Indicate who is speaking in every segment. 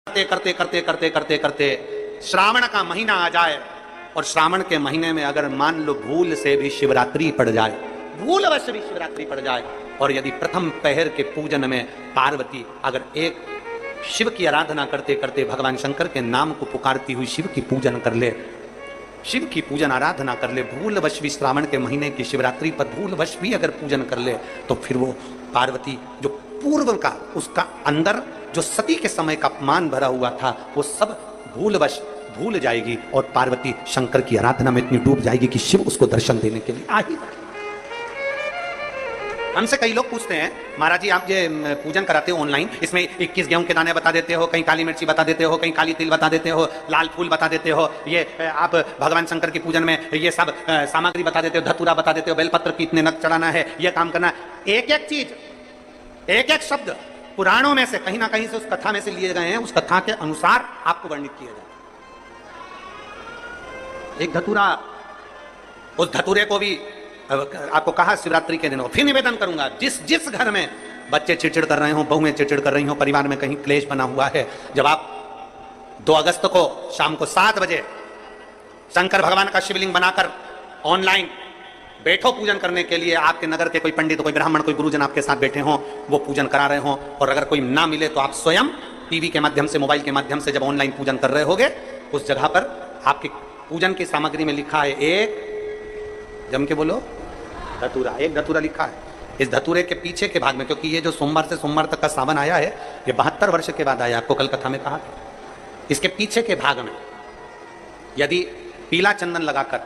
Speaker 1: करते करते करते करते करते करते श्रावण का महीना आ जाए और श्रावण के महीने में अगर मान लो भूल से भी शिवरात्रि पड़ जाए, भूलवश भी शिवरात्रि पड़ जाए, और यदि प्रथम पहर के पूजन में पार्वती अगर एक शिव की आराधना करते करते भगवान शंकर के नाम को पुकारती हुई शिव की पूजन कर ले, शिव की पूजन आराधना कर ले, भूलवश भी श्रावण के महीने की शिवरात्रि पर भूलवश भी अगर पूजन कर ले, तो फिर वो पार्वती जो पूर्व का उसका अंदर जो सती के समय का अपमान भरा हुआ था वो सब भूलवश भूल जाएगी और पार्वती शंकर की आराधना में इतनी डूब जाएगी कि शिव उसको दर्शन देने के लिए आ ही। हमसे कई लोग पूछते हैं, महाराज जी आप ये पूजन कराते हो ऑनलाइन, इसमें 21 गेहूं के दाने बता देते हो, कहीं काली मिर्ची बता देते हो, कहीं काली तिल बता देते हो, लाल फूल बता देते हो, ये आप भगवान शंकर की पूजन में ये सब सामग्री बता देते हो, धतूरा बता देते हो, बेलपत्र की इतने नग चढ़ाना है, ये काम करना। एक एक चीज, एक एक शब्द पुराणों में से कहीं ना कहीं से उस कथा में से लिए गए हैं, उस कथा के अनुसार आपको वर्णित किया जाए। एक धतूरा, उस धतूरे को भी आपको कहा शिवरात्रि के दिन, फिर निवेदन करूंगा, जिस घर में बच्चे चिड़चिड़ कर रहे हो, बहुएं चिड़चिड़ कर रही हो, परिवार में कहीं क्लेश बना हुआ है, जब आप 2 अगस्त को शाम को 7 बजे शंकर भगवान का शिवलिंग बनाकर ऑनलाइन बैठो पूजन करने के लिए, आपके नगर के कोई पंडित, कोई ब्राह्मण, कोई गुरुजन आपके साथ बैठे हों, वो पूजन करा रहे हों, और अगर कोई ना मिले तो आप स्वयं टीवी के माध्यम से, मोबाइल के माध्यम से जब ऑनलाइन पूजन कर रहे होगे, उस जगह पर आपकी पूजन की सामग्री में लिखा है एक, जम के बोलो, धतूरा, एक धतूरा लिखा है। इस धतूरे के पीछे के भाग में, क्योंकि ये जो सोमवार से सोमवार तक का सावन आया है, ये 72 वर्ष के बाद आया, आपको कल कथा में कहा था। इसके पीछे के भाग में यदि पीला चंदन लगाकर,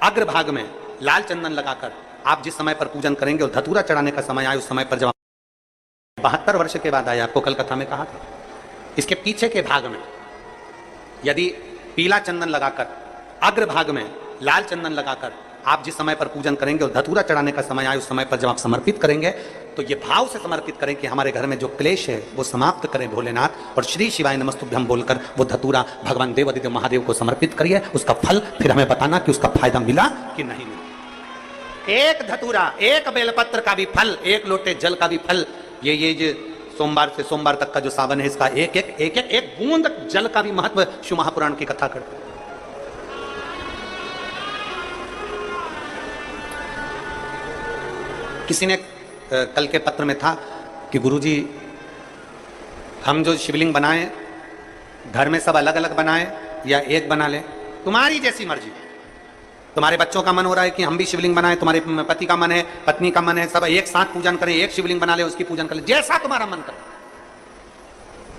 Speaker 1: अग्र भाग में लाल चंदन लगाकर आप जिस समय पर पूजन करेंगे और धतूरा चढ़ाने का समय आए, उस समय पर जब 72 वर्ष के बाद आया, आपको कल कथा में कहा था। इसके पीछे के भाग में यदि पीला चंदन लगाकर, अग्र भाग में लाल चंदन लगाकर आप जिस समय पर पूजन करेंगे और धतूरा चढ़ाने का समय आए, उस समय पर जब आप समर्पित करेंगे, तो ये भाव से समर्पित करें कि हमारे घर में जो क्लेश है वो समाप्त करें भोलेनाथ, और श्री शिवाय नमस्तुभ्यम बोलकर वो धतूरा भगवान देवादिदेव महादेव को समर्पित करिए। उसका फल फिर हमें बताना कि उसका फायदा मिला कि नहीं मिला। एक धतूरा, एक बेलपत्र का भी फल, एक लोटे जल का भी फल, ये जो सोमवार से सोमवार तक का जो सावन है, इसका एक बूंद जल का भी महत्व शिव महापुराण की कथा करते हैं। किसी ने कल के पत्र में था कि गुरुजी हम जो शिवलिंग बनाएं घर में सब अलग अलग बनाएं या एक बना लें, तुम्हारी जैसी मर्जी। तुम्हारे बच्चों का मन हो रहा है कि हम भी शिवलिंग बनाएं, तुम्हारे पति का मन है, पत्नी का मन है, सब एक साथ पूजन करें, एक शिवलिंग बना ले, उसकी पूजन कर ले, जैसा तुम्हारा मन करे।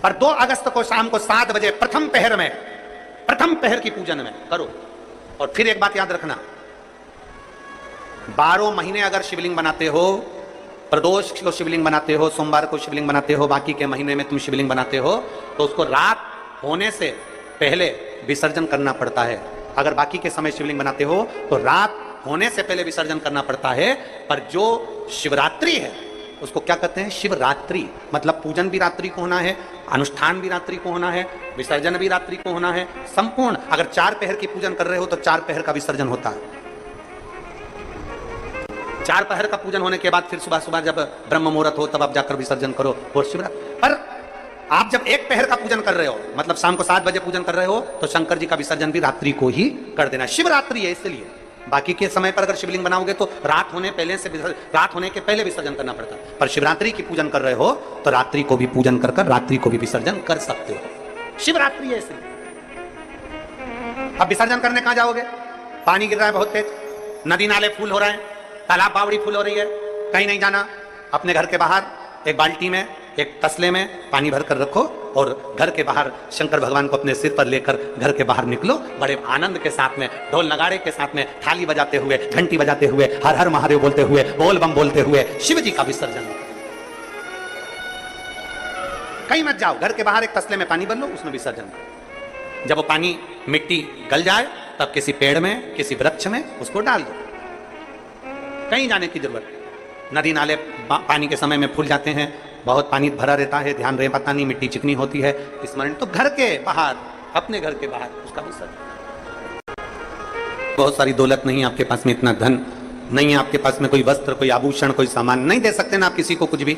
Speaker 1: पर 2 अगस्त को शाम को 7 बजे प्रथम पहर की पूजन में करो। और फिर एक बात याद रखना, 12 महीने अगर शिवलिंग बनाते हो, प्रदोष को शिवलिंग बनाते हो, सोमवार को शिवलिंग बनाते हो, बाकी के महीने में तुम शिवलिंग बनाते हो, तो उसको रात होने से पहले विसर्जन करना पड़ता है। अगर बाकी के समय शिवलिंग बनाते हो तो रात होने से पहले विसर्जन करना पड़ता है। पर जो शिवरात्रि है उसको क्या कहते हैं? शिवरात्रि। मतलब पूजन भी रात्रि को होना है, अनुष्ठान भी रात्रि को होना है, विसर्जन भी रात्रि को होना है, संपूर्ण। अगर 4 पहर की पूजन कर रहे हो तो 4 पहर का विसर्जन होता है। 4 पहर का पूजन होने के बाद फिर सुबह जब ब्रह्म मुहूर्त हो तब आप जाकर विसर्जन करो। और शिवरात्रि पर आप जब 1 पहर का पूजन कर रहे हो, मतलब शाम को 7 बजे पूजन कर रहे हो, तो शंकर जी का विसर्जन भी रात्रि को ही कर देना। शिवरात्रि है इसलिए। बाकी के समय पर अगर शिवलिंग बनाओगे तो रात होने के पहले विसर्जन करना पड़ता है। पर शिवरात्रि की पूजन कर रहे हो तो रात्रि को भी पूजन कर रात्रि को भी विसर्जन कर सकते हो। शिवरात्रि है इसलिए। अब विसर्जन करने कहां जाओगे? पानी गिर रहा है बहुत तेज, नदी नाले फूल हो रहे हैं, तालाब बावड़ी फूल हो रही है, कहीं नहीं जाना। अपने घर के बाहर एक बाल्टी में, एक तसले में पानी भर कर रखो और घर के बाहर शंकर भगवान को अपने सिर पर लेकर घर के बाहर निकलो, बड़े आनंद के साथ में, ढोल नगाड़े के साथ में, थाली बजाते हुए, घंटी बजाते हुए, हर हर महादेव बोलते हुए, बोल बम बोलते हुए शिव जी का विसर्जन। कहीं मत जाओ, घर के बाहर एक तसले में पानी भर लो, उसमें विसर्जन। जब वो पानी मिट्टी गल जाए तब किसी पेड़ में, किसी वृक्ष में उसको डाल दो। कहीं जाने की जरूरत। नदी नाले पानी के समय में फूल जाते हैं, बहुत पानी भरा रहता है, ध्यान रहे पता नहीं, मिट्टी चिकनी होती है, स्मरण। तो घर के बाहर, अपने घर के बाहर उसका विसर्जन। बहुत सारी दौलत नहीं है आपके पास में, इतना धन नहीं है आपके पास में, कोई वस्त्र, कोई आभूषण, कोई सामान नहीं दे सकते ना आप किसी को कुछ भी।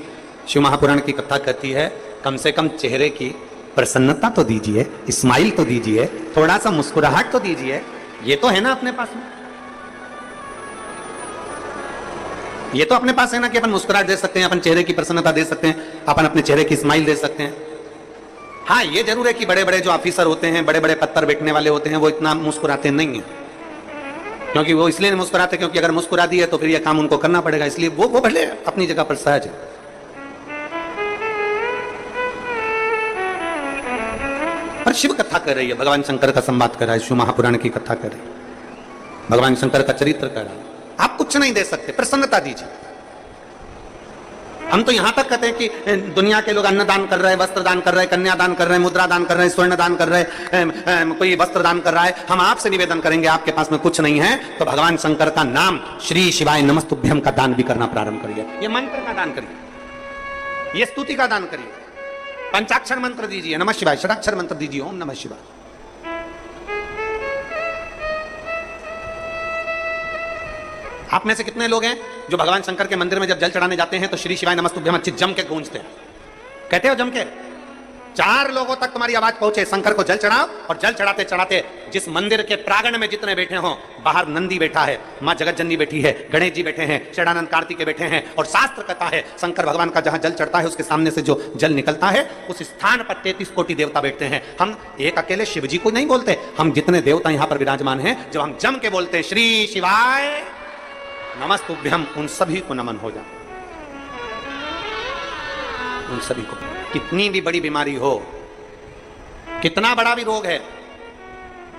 Speaker 1: शिव महापुराण की कथा कहती है कम से कम चेहरे की प्रसन्नता तो दीजिए, स्माइल तो दीजिए, थोड़ा सा मुस्कुराहट तो दीजिए। ये तो है ना अपने पास में, ये तो अपने पास है ना कि अपन मुस्कुराहट दे सकते हैं, अपन चेहरे की प्रसन्नता दे सकते हैं, अपन अपने चेहरे की स्माइल दे सकते हैं। हाँ, ये जरूर है कि बड़े बड़े जो ऑफिसर होते हैं, बड़े बड़े पद पर बैठने वाले होते हैं, वो इतना मुस्कुराते नहीं है। क्योंकि वो इसलिए नहीं मुस्कुराते क्योंकि अगर मुस्कुरा दिए तो फिर ये काम उनको करना पड़ेगा, इसलिए वो भले अपनी जगह पर सहज है। पर शिव कथा कर रही है, भगवान शंकर का संवाद कर रहा है, शिव महापुराण की कथा कर रही है, भगवान शंकर का चरित्र कर रहा है। आप कुछ नहीं दे सकते, प्रसन्नता दीजिए। हम तो यहां तक कहते हैं कि दुनिया के लोग अन्न दान कर रहे हैं, वस्त्र दान कर रहे हैं, कन्या दान कर रहे हैं, मुद्रा दान कर रहे हैं, स्वर्ण दान कर रहे हैं, कोई वस्त्र दान कर रहा है। हम आपसे निवेदन करेंगे, आपके पास में कुछ नहीं है तो भगवान शंकर का नाम श्री शिवाय नमस्तुभ्यम का दान भी करना प्रारंभ करिए। ये मंत्र का दान करिए, ये स्तुति का दान करिए, पंचाक्षर मंत्र दीजिए, नमः शिवाय, षडाक्षर मंत्र दीजिए, ओम नमः शिवाय। आप में से कितने लोग हैं जो भगवान शंकर के मंदिर में जब जल चढ़ाने जाते हैं तो श्री शिवाय नमस्तुभ्यम अच्छी जम के गूंजते हैं? कहते हो जम के? 4 लोगों तक तुम्हारी आवाज पहुंचे, शंकर को जल चढ़ाओ। और जल चढ़ाते चढ़ाते जिस मंदिर के प्रांगण में जितने बैठे हो, बाहर नंदी बैठा है, मां जगतजननी बैठी है, गणेश जी बैठे हैं, षडानंद कार्तिकेय बैठे हैं, और शास्त्र कहता है शंकर भगवान का जहां जल चढ़ता है उसके सामने से जो जल निकलता है उस स्थान पर 33 कोटि देवता बैठते हैं। हम एक अकेले शिव जी को नहीं बोलते, हम जितने देवता यहां पर विराजमान हैं, जब हम जम के बोलते हैं श्री शिवाय नमस्तुभ्यम, उन सभी को नमन हो जाए, उन सभी को। कितनी भी बड़ी बीमारी हो, कितना बड़ा भी रोग है,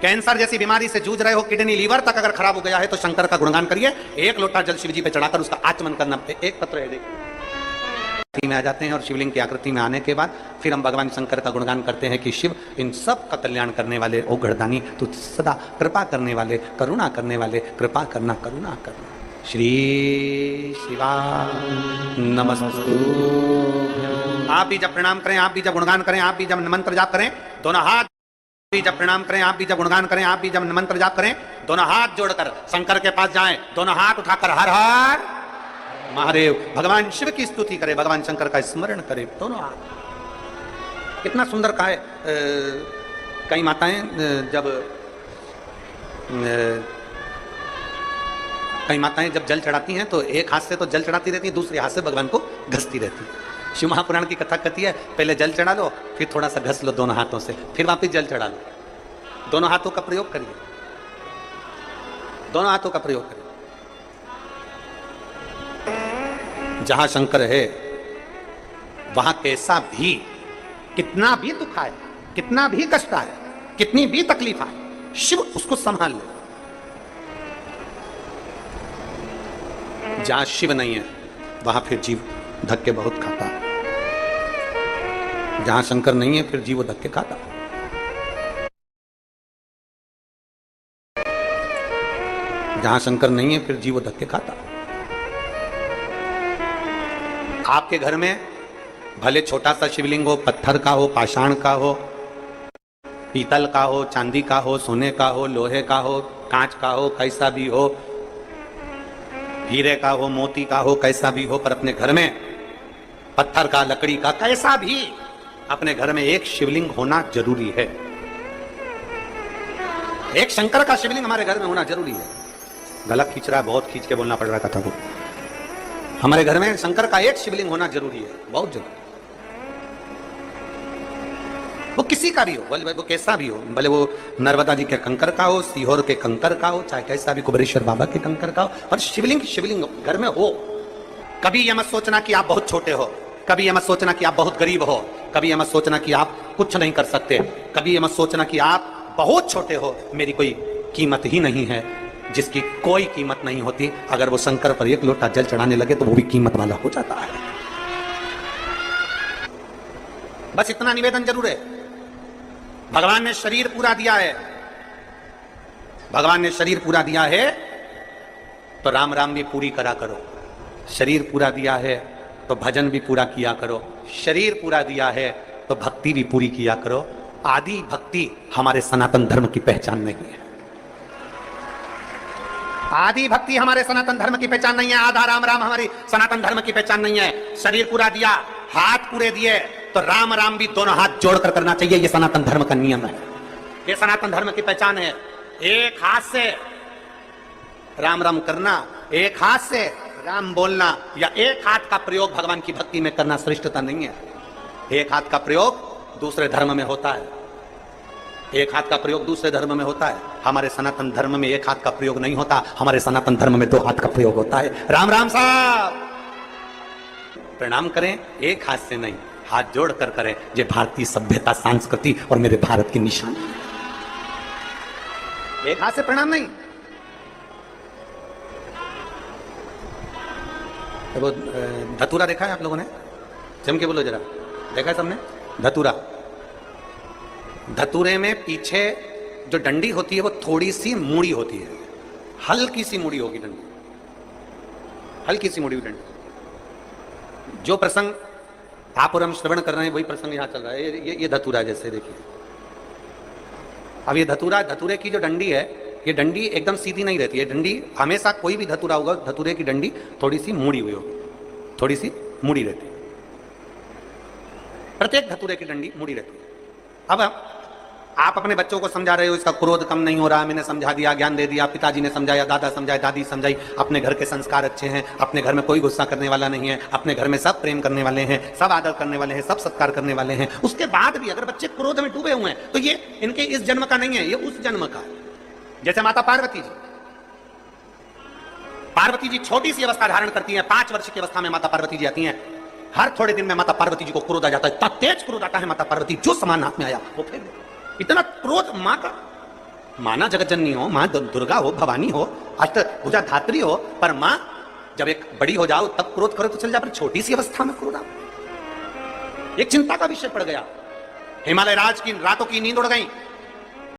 Speaker 1: कैंसर जैसी बीमारी से जूझ रहे हो, किडनी लीवर तक अगर खराब हो गया है तो शंकर का गुणगान करिए। 1 लोटा जल शिव जी पे चढ़ाकर उसका आचमन करना, एक पत्र है देखिए में आ जाते हैं। और शिवलिंग की आकृति में आने के बाद फिर हम भगवान शंकर का गुणगान करते हैं कि शिव इन सब का कल्याण करने वाले, ओ गढ़दानी तू सदा कृपा करने वाले, करुणा करने वाले, कृपा करना, करुणा करना। श्री शिवा नमस्तु। आप भी जब प्रणाम करें, आप भी जब गुणगान करें, आप भी जब मंत्र जाप करें, दोनों हाथ भी जब प्रणाम करें, आप भी जब गुणगान करें, आप भी जब मंत्र जाप करें, दोनों हाथ जोड़कर शंकर के पास जाएं, दोनों हाथ उठाकर हर हर महादेव भगवान शिव की स्तुति करें, भगवान शंकर का स्मरण करें, दोनों हाथ। कितना सुंदर कहा है। कई माताएं जब जल चढ़ाती हैं तो एक हाथ से तो जल चढ़ाती रहती है, दूसरे हाथ से भगवान को घसती रहती है। शिव महापुराण की कथा कहती है पहले जल चढ़ा लो, फिर थोड़ा सा घस लो दोनों हाथों से, फिर वापिस जल चढ़ा लो। दोनों हाथों का प्रयोग करिए, दोनों हाथों का प्रयोग करिए। जहां शंकर है वहां कैसा भी, कितना भी दुख आए, कितना भी कष्ट आए, कितनी भी तकलीफ आए, शिव उसको संभाल ले। जहां शिव नहीं है वहां फिर जीव धक्के बहुत खाता है। जहां शंकर नहीं है फिर जीव धक्के खाता। जहां शंकर नहीं है फिर जीव धक्के खाता। आपके घर में भले छोटा सा शिवलिंग हो, पत्थर का हो, पाषाण का हो, पीतल का हो, चांदी का हो, सोने का हो, लोहे का हो, कांच का हो, कैसा भी हो, हीरे का हो, मोती का हो, कैसा भी हो, पर अपने घर में पत्थर का, लकड़ी का, कैसा भी अपने घर में एक शिवलिंग होना जरूरी है। एक शंकर का शिवलिंग हमारे घर में होना जरूरी है। गला खींच रहा है, बहुत खींच के बोलना पड़ रहा है कथा को। हमारे घर में शंकर का एक शिवलिंग होना जरूरी है, बहुत जरूरी। वो किसी का भी हो, भले वो कैसा भी हो, भले वो नर्मदा जी के कंकर का हो, सीहोर के कंकर का हो, चाहे कैसा भी कुबेरेश्वर बाबा के कंकर का हो, पर शिवलिंग शिवलिंग घर में हो। कभी यह मत सोचना कि आप बहुत छोटे हो, कभी यह मत सोचना कि आप बहुत गरीब हो, कभी यह मत सोचना कि आप कुछ नहीं कर सकते, कभी यह मत सोचना कि आप बहुत छोटे हो, मेरी कोई कीमत ही नहीं है। जिसकी कोई कीमत नहीं होती, अगर वो शंकर पर 1 लोटा जल चढ़ाने लगे तो वो भी कीमत वाला हो जाता है। बस इतना निवेदन जरूर है। भगवान ने शरीर पूरा दिया है, भगवान ने शरीर पूरा दिया है तो राम राम भी पूरी करा करो। शरीर पूरा दिया है तो भजन भी पूरा किया करो। शरीर पूरा दिया है तो भक्ति भी पूरी किया करो। आदि भक्ति हमारे सनातन धर्म की पहचान नहीं है। आदि भक्ति हमारे सनातन धर्म की पहचान नहीं है। आधा राम राम हमारी सनातन धर्म की पहचान नहीं है। शरीर पूरा दिया, हाथ पूरे दिए, तो राम राम भी दोनों हाथ जोड़कर करना चाहिए। ये सनातन धर्म का नियम है, ये सनातन धर्म की पहचान है। एक हाथ से राम राम करना, एक हाथ से राम बोलना, या एक हाथ का प्रयोग भगवान की भक्ति में करना श्रेष्ठता नहीं है। एक हाथ का प्रयोग दूसरे धर्म में होता है, एक हाथ का प्रयोग दूसरे धर्म में होता है। हमारे सनातन धर्म में एक हाथ का प्रयोग नहीं होता, हमारे सनातन धर्म में 2 हाथ का प्रयोग होता है। राम राम साहब, प्रणाम करें एक हाथ से नहीं, हाथ जोड़कर करें। ये भारतीय सभ्यता, संस्कृति और मेरे भारत की निशानी है। एक हाथ से प्रणाम नहीं। तो वो धतूरा देखा है आप लोगों ने? जम के बोलो जरा, देखा है सबने? धतूरा, धतूरे में पीछे जो डंडी होती है वो थोड़ी सी मुड़ी होती है, हल्की सी मुड़ी होगी डंडी, हल्की सी मुड़ी हुई डंडी। जो प्रसंग आप और हम श्रवण कर रहे हैं वही प्रसंग यहां चल रहा है। ये धतूरा जैसे देखिए। अब ये धतूरा, धतूरे की जो डंडी है, ये डंडी एकदम सीधी नहीं रहती है। डंडी हमेशा, कोई भी धतूरा होगा, धतूरे की डंडी थोड़ी सी मुड़ी हुई होगी, थोड़ी सी मुड़ी रहती है। प्रत्येक धतूरे की डंडी मुड़ी रहती है। अब आप अपने बच्चों को समझा रहे हो, इसका क्रोध कम नहीं हो रहा, मैंने समझा दिया, ज्ञान दे दिया, पिताजी ने समझाया, दादा समझाया, दादी समझाई, अपने घर के संस्कार अच्छे हैं, अपने घर में कोई गुस्सा करने वाला नहीं है, अपने घर में सब प्रेम करने वाले हैं, सब आदर करने वाले हैं, सब सत्कार करने वाले हैं। उसके बाद भी अगर बच्चे क्रोध में डूबे हुए हैं तो ये इनके इस जन्म का नहीं है, ये उस जन्म का है। जैसे माता पार्वती जी, पार्वती जी छोटी सी अवस्था धारण करती है, 5 वर्ष की अवस्था में माता पार्वती जी आती हैं। हर थोड़े दिन में माता पार्वती जी को क्रोध आ जाता है, इतना तेज क्रोध आता है माता पार्वती, जो सामान हाथ में आया वो फेंक दे। इतना क्रोध मां का। माना जगत जननी हो, मां दुर्गा हो, भवानी हो, अष्टभुजा धात्री हो, पर मां जब एक बड़ी हो जाओ तब क्रोध करो तो चल जा, पर छोटी सी अवस्था में क्रोध आओ, एक चिंता का विषय पड़ गया। हिमालय राज की रातों की नींद उड़ गई।